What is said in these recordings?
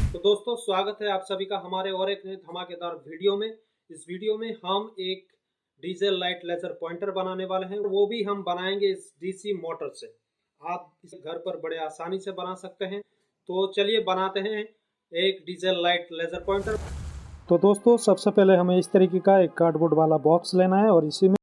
तो दोस्तों स्वागत है आप सभी का हमारे और एक नए धमाकेदार वीडियो में। इस वीडियो में हम एक डीजल लाइट लेजर पॉइंटर बनाने वाले हैं, वो भी हम बनाएंगे इस डीसी मोटर से। आप इसे घर पर बड़े आसानी से बना सकते हैं। तो चलिए बनाते हैं एक डीजल लाइट लेजर पॉइंटर। तो दोस्तों सबसे पहले हमें इस तरीके का एक कार्डबोर्ड वाला बॉक्स लेना है और इसी में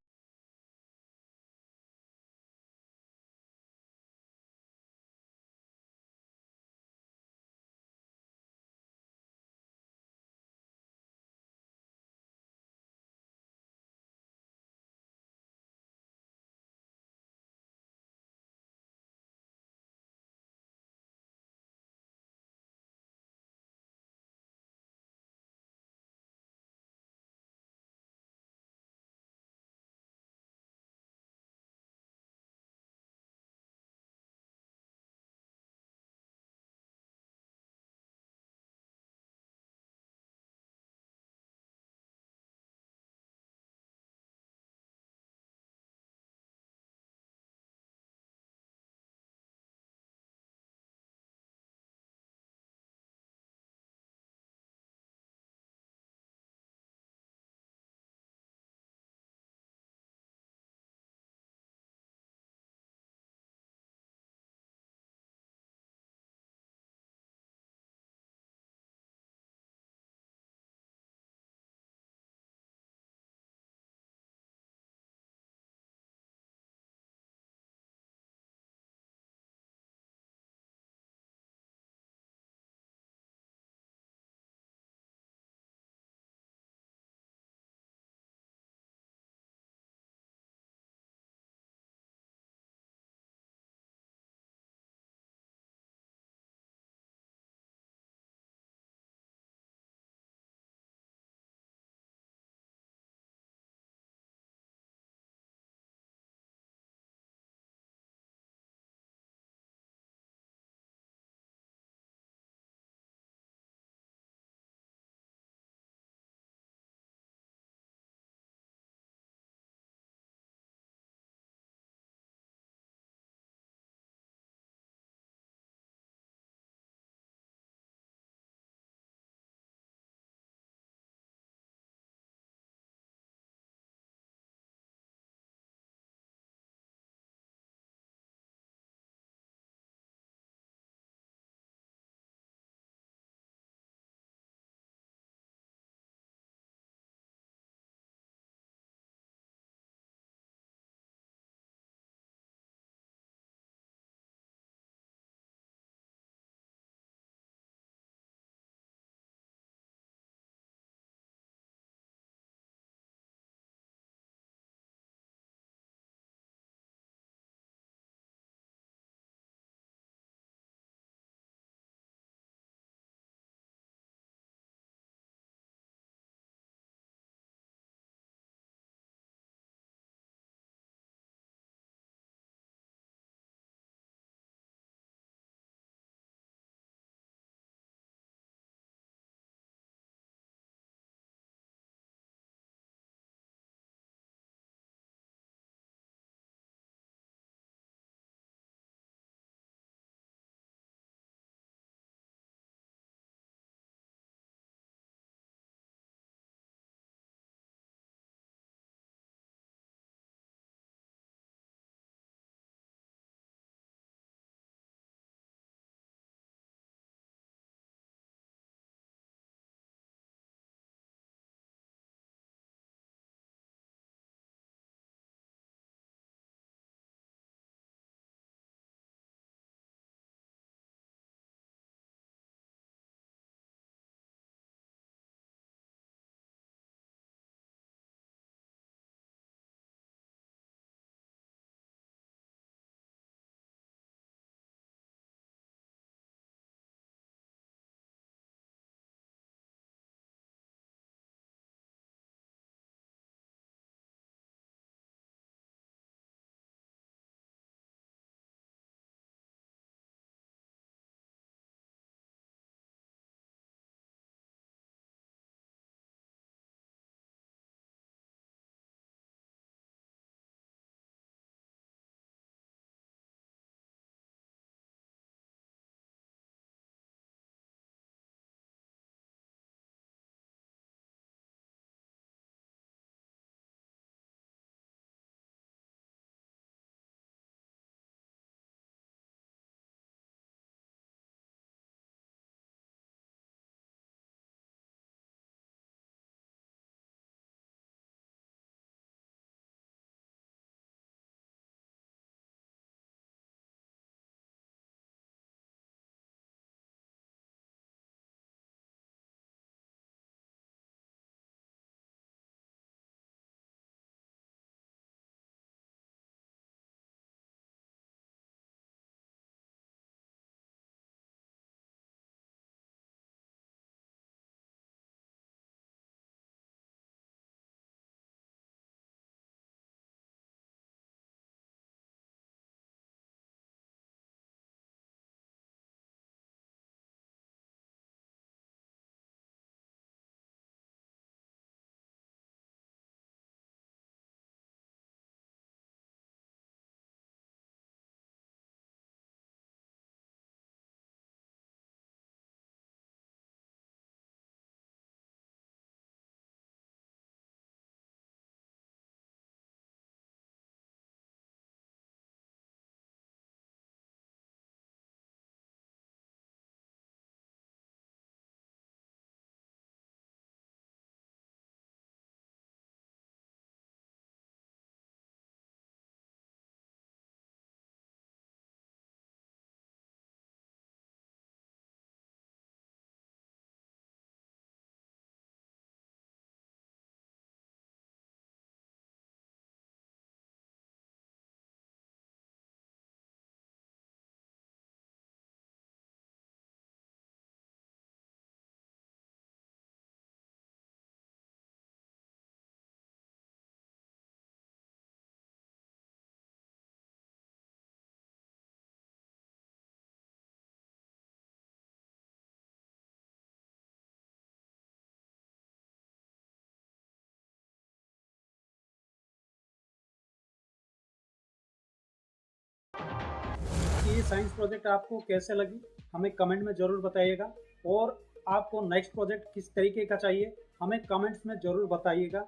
कि ये साइंस प्रोजेक्ट आपको कैसे लगी हमें कमेंट में ज़रूर बताइएगा, और आपको नेक्स्ट प्रोजेक्ट किस तरीके का चाहिए हमें कमेंट्स में ज़रूर बताइएगा।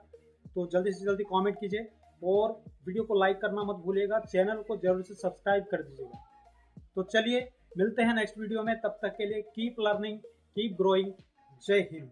तो जल्दी से जल्दी कमेंट कीजिए और वीडियो को लाइक करना मत भूलिएगा, चैनल को जरूर से सब्सक्राइब कर दीजिएगा। तो चलिए मिलते हैं नेक्स्ट वीडियो में, तब तक के लिए कीप लर्निंग कीप ग्रोइंग। जय हिंद।